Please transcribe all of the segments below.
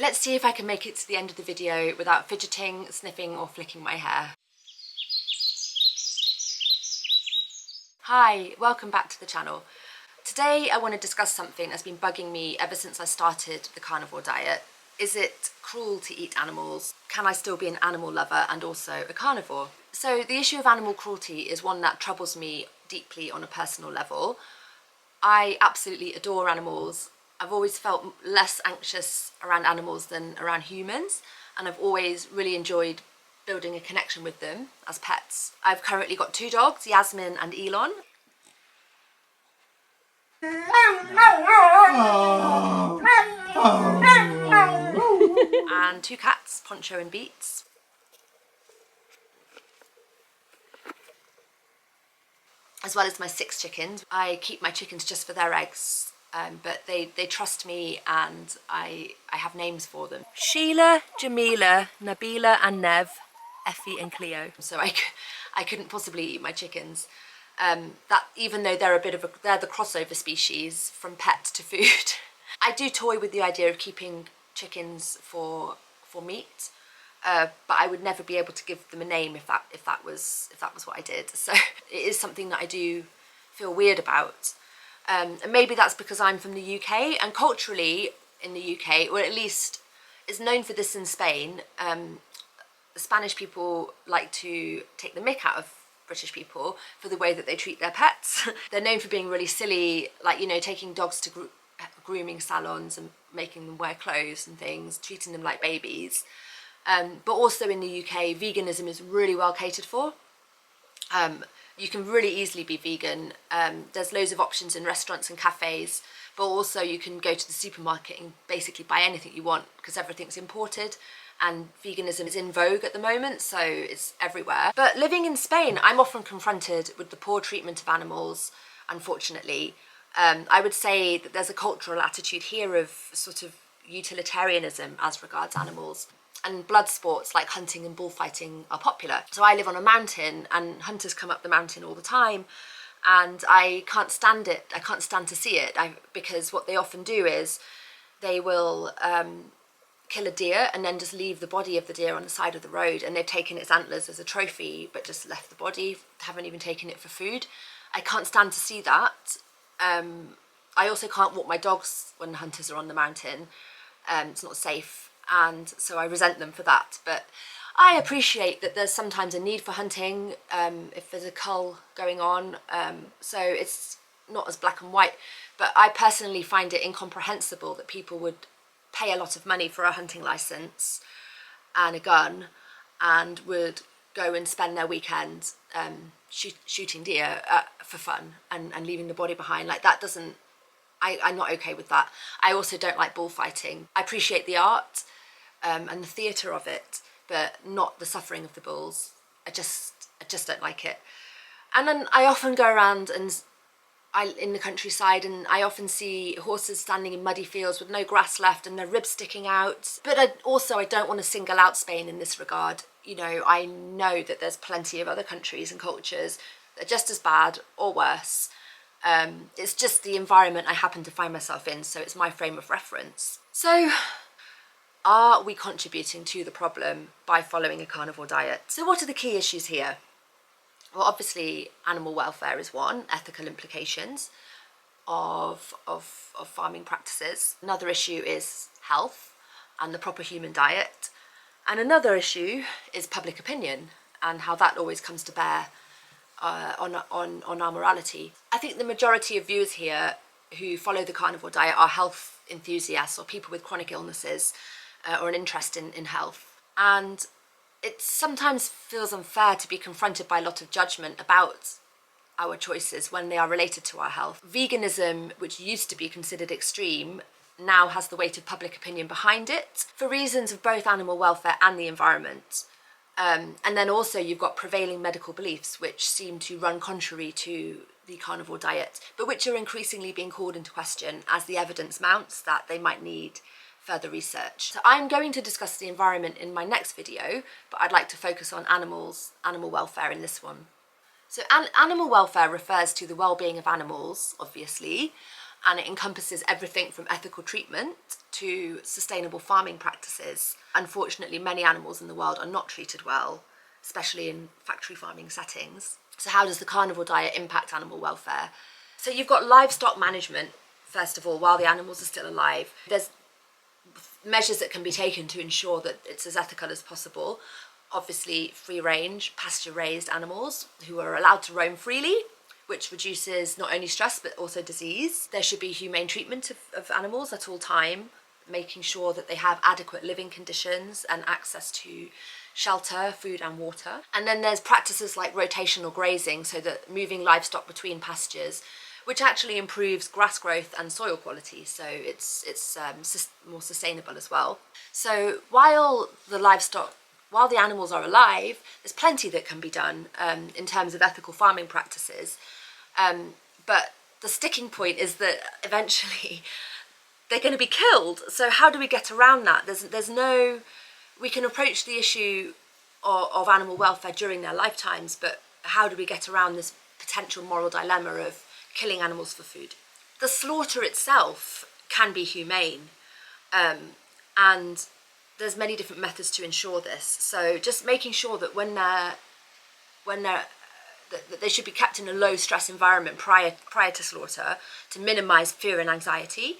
Let's see if I can make it to the end of the video without fidgeting, sniffing or flicking my hair. Hi, welcome back to the channel. Today I want to discuss something that's been bugging me ever since I started the carnivore diet. Is it cruel to eat animals? Can I still be an animal lover and also a carnivore? So the issue of animal cruelty is one that troubles me deeply on a personal level. I absolutely adore animals. I've always felt less anxious around animals than around humans, and I've always really enjoyed building a connection with them as pets. I've currently got 2 dogs, Yasmin and Elon. And 2 cats, Poncho and Beats. As well as my 6 chickens. I keep my chickens just for their eggs, but they trust me, and I have names for them. Sheila, Jamila, Nabila and Nev, Effie and Cleo. So I couldn't possibly eat my chickens. That even though they're they're the crossover species from pet to food. I do toy with the idea of keeping chickens for meat. But I would never be able to give them a name if that was what I did. So it is something that I do feel weird about, and maybe that's because I'm from the UK, and culturally in the UK, or at least is known for this in Spain. The Spanish people like to take the mick out of British people for the way that they treat their pets. They're known for being really silly, like, you know, taking dogs to grooming salons and making them wear clothes and things, treating them like babies. But also in the UK, veganism is really well catered for. You can really easily be vegan. There's loads of options in restaurants and cafes, but also you can go to the supermarket and basically buy anything you want because everything's imported, and veganism is in vogue at the moment, so it's everywhere. But living in Spain, I'm often confronted with the poor treatment of animals, unfortunately. I would say that there's a cultural attitude here of sort of utilitarianism as regards animals. And blood sports like hunting and bullfighting are popular. So I live on a mountain, and hunters come up the mountain all the time, and I can't stand it. I can't stand to see it, because what they often do is they will kill a deer and then just leave the body of the deer on the side of the road, and they've taken its antlers as a trophy but just left the body, haven't even taken it for food. I can't stand to see that. I also can't walk my dogs when hunters are on the mountain. It's not safe, and so I resent them for that. But I appreciate that there's sometimes a need for hunting if there's a cull going on, so it's not as black and white. But I personally find it incomprehensible that people would pay a lot of money for a hunting license and a gun, and would go and spend their weekend shooting deer for fun and leaving the body behind. Like, that doesn't, I'm not okay with that. I also don't like bullfighting. I appreciate the art and the theatre of it, but not the suffering of the bulls. I just don't like it. And then I often go around and in the countryside, and I often see horses standing in muddy fields with no grass left and their ribs sticking out. But I don't want to single out Spain in this regard. You know, I know that there's plenty of other countries and cultures that are just as bad or worse. It's just the environment I happen to find myself in, so it's my frame of reference. So, are we contributing to the problem by following a carnivore diet? So what are the key issues here? Well, obviously animal welfare is one, ethical implications of farming practices. Another issue is health and the proper human diet. And another issue is public opinion and how that always comes to bear on our morality. I think the majority of viewers here who follow the carnivore diet are health enthusiasts or people with chronic illnesses or an interest in health. And it sometimes feels unfair to be confronted by a lot of judgment about our choices when they are related to our health. Veganism, which used to be considered extreme, now has the weight of public opinion behind it for reasons of both animal welfare and the environment. And then also you've got prevailing medical beliefs which seem to run contrary to the carnivore diet, but which are increasingly being called into question as the evidence mounts that they might need further research. So I'm going to discuss the environment in my next video, but I'd like to focus on animal welfare in this one. So animal welfare refers to the well-being of animals, obviously, and it encompasses everything from ethical treatment to sustainable farming practices. Unfortunately, many animals in the wild are not treated well, especially in factory farming settings. So how does the carnivore diet impact animal welfare? So you've got livestock management, first of all, while the animals are still alive. There's measures that can be taken to ensure that it's as ethical as possible. Obviously, free range, pasture raised animals who are allowed to roam freely, which reduces not only stress but also disease. There should be humane treatment of animals at all time, making sure that they have adequate living conditions and access to shelter, food and water. And then there's practices like rotational grazing, so that moving livestock between pastures, which actually improves grass growth and soil quality, so it's more sustainable as well. So while the animals are alive, there's plenty that can be done in terms of ethical farming practices. But the sticking point is that eventually they're going to be killed. So how do we get around that? We can approach the issue of animal welfare during their lifetimes, but how do we get around this potential moral dilemma of killing animals for food? The slaughter itself can be humane, and there's many different methods to ensure this. So just making sure that that they should be kept in a low stress environment prior to slaughter to minimise fear and anxiety.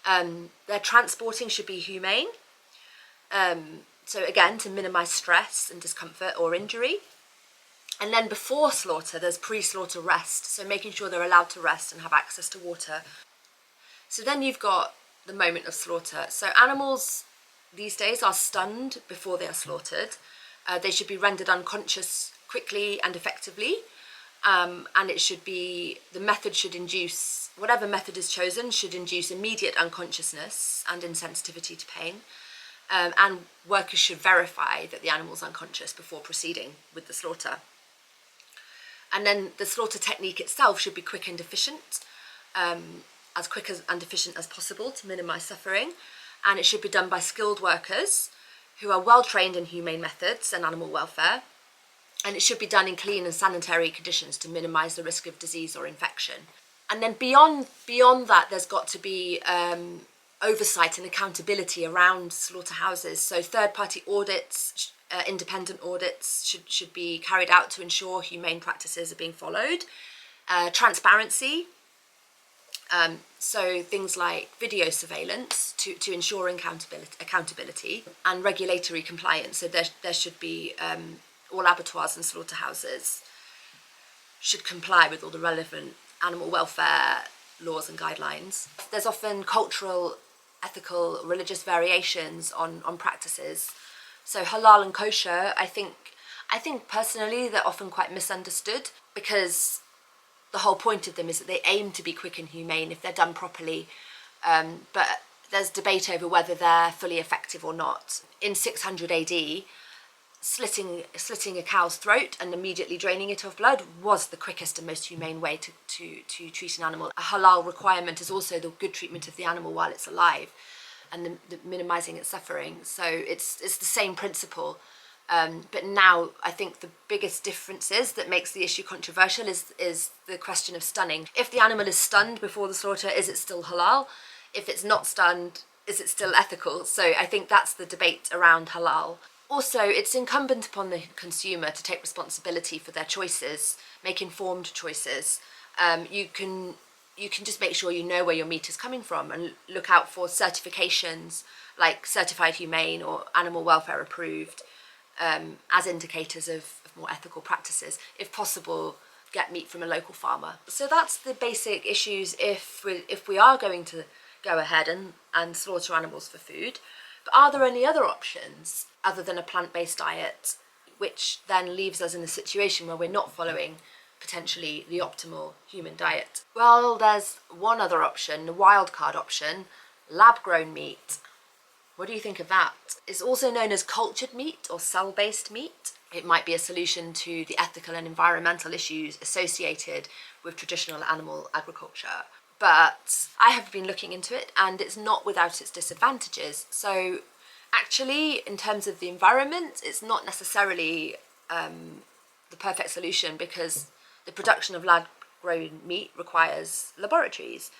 Their transporting should be humane. So again, to minimise stress and discomfort or injury. And then before slaughter, there's pre-slaughter rest, so making sure they're allowed to rest and have access to water. So then you've got the moment of slaughter. So animals these days are stunned before they are slaughtered. They should be rendered unconscious quickly and effectively, and whatever method is chosen should induce immediate unconsciousness and insensitivity to pain. And workers should verify that the animal's unconscious before proceeding with the slaughter. And then the slaughter technique itself should be quick and efficient, as quick and efficient as possible to minimise suffering. And it should be done by skilled workers who are well trained in humane methods and animal welfare. And it should be done in clean and sanitary conditions to minimise the risk of disease or infection. And then beyond that, there's got to be oversight and accountability around slaughterhouses. So third-party audits, independent audits should be carried out to ensure humane practices are being followed. Transparency, so things like video surveillance to ensure accountability, and regulatory compliance. So there should be all abattoirs and slaughterhouses should comply with all the relevant animal welfare laws and guidelines. There's often cultural, ethical, religious variations on practices. So halal and kosher, I think personally they're often quite misunderstood, because the whole point of them is that they aim to be quick and humane if they're done properly. But there's debate over whether they're fully effective or not. In 600 AD, slitting a cow's throat and immediately draining it of blood was the quickest and most humane way to treat an animal. A halal requirement is also the good treatment of the animal while it's alive and the minimising its suffering. So it's the same principle. But now I think the biggest differences that makes the issue controversial is the question of stunning. If the animal is stunned before the slaughter, is it still halal? If it's not stunned, is it still ethical? So I think that's the debate around halal. Also, it's incumbent upon the consumer to take responsibility for their choices, make informed choices. You can just make sure you know where your meat is coming from and look out for certifications like Certified Humane or Animal Welfare Approved as indicators of more ethical practices. If possible, get meat from a local farmer. So that's the basic issues if we are going to go ahead and slaughter animals for food. But are there any other options other than a plant-based diet, which then leaves us in a situation where we're not following potentially the optimal human diet? Well, there's one other option, the wildcard option, lab-grown meat. What do you think of that? It's also known as cultured meat or cell-based meat. It might be a solution to the ethical and environmental issues associated with traditional animal agriculture. But I have been looking into it and it's not without its disadvantages. So actually, in terms of the environment, it's not necessarily the perfect solution, because the production of lab-grown meat requires laboratories,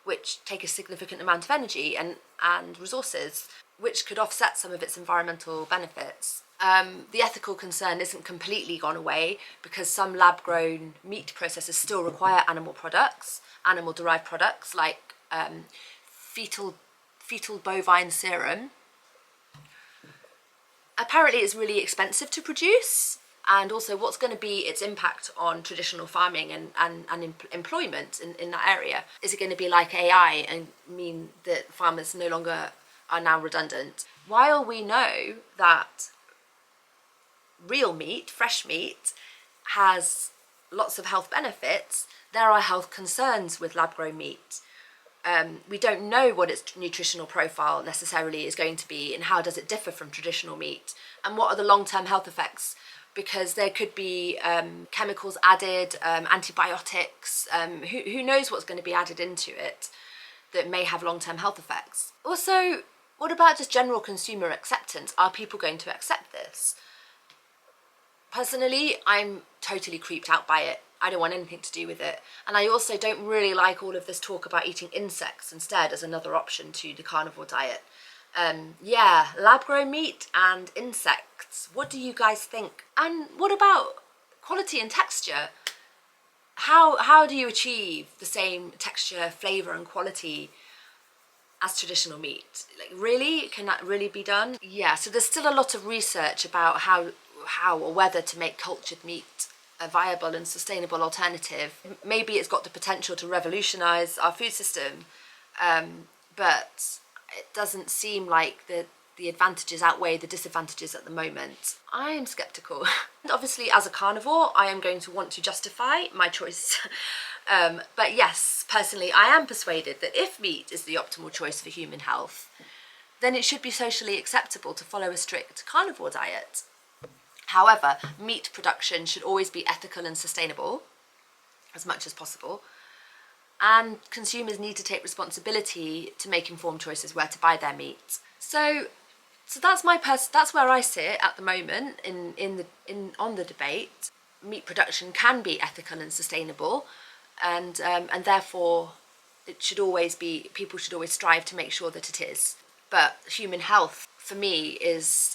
which take a significant amount of energy and resources, which could offset some of its environmental benefits. The ethical concern isn't completely gone away because some lab-grown meat processors still require animal products, animal-derived products like fetal bovine serum. Apparently it's really expensive to produce, and also what's going to be its impact on traditional farming and employment in that area. Is it going to be like AI and mean that farmers no longer are now redundant? While we know that real meat, fresh meat, has lots of health benefits, there are health concerns with lab-grown meat. We don't know what its nutritional profile necessarily is going to be, and how does it differ from traditional meat, and what are the long-term health effects, because there could be chemicals added, antibiotics, who knows what's going to be added into it that may have long-term health effects. Also, what about just general consumer acceptance? Are people going to accept this? Personally, I'm totally creeped out by it. I don't want anything to do with it. And I also don't really like all of this talk about eating insects instead as another option to the carnivore diet. Yeah, lab-grown meat and insects. What do you guys think? And what about quality and texture? How do you achieve the same texture, flavour and quality as traditional meat? Like, really? Can that really be done? Yeah, so there's still a lot of research about how or whether to make cultured meat a viable and sustainable alternative. Maybe it's got the potential to revolutionise our food system, but it doesn't seem like the advantages outweigh the disadvantages at the moment. I am sceptical. And obviously, as a carnivore, I am going to want to justify my choice. But yes, personally, I am persuaded that if meat is the optimal choice for human health, then it should be socially acceptable to follow a strict carnivore diet. However, meat production should always be ethical and sustainable as much as possible, and consumers need to take responsibility to make informed choices where to buy their meat. So that's that's where I sit at the moment on the debate. Meat production can be ethical and sustainable, and therefore it should always be, people should always strive to make sure that it is. But human health for me is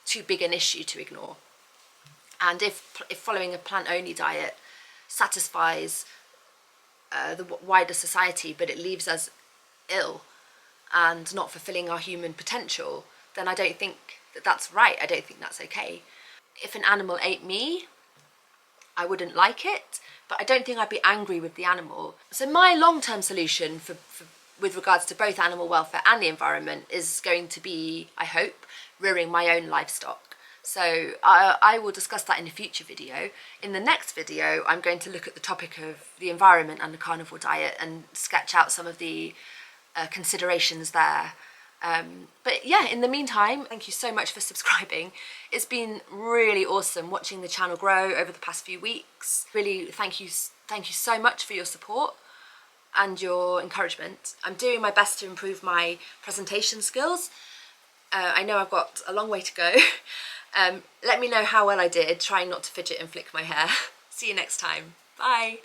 too big an issue to ignore. And if following a plant-only diet satisfies the wider society, but it leaves us ill and not fulfilling our human potential, then I don't think that that's right. I don't think that's okay. If an animal ate me, I wouldn't like it, but I don't think I'd be angry with the animal. So my long-term solution with regards to both animal welfare and the environment is going to be, I hope, rearing my own livestock. So I will discuss that in a future video. In the next video, I'm going to look at the topic of the environment and the carnivore diet and sketch out some of the considerations there. But yeah, in the meantime, thank you so much for subscribing. It's been really awesome watching the channel grow over the past few weeks. Really, thank you so much for your support and your encouragement. I'm doing my best to improve my presentation skills. I know I've got a long way to go. Let me know how well I did, trying not to fidget and flick my hair. See you next time. Bye.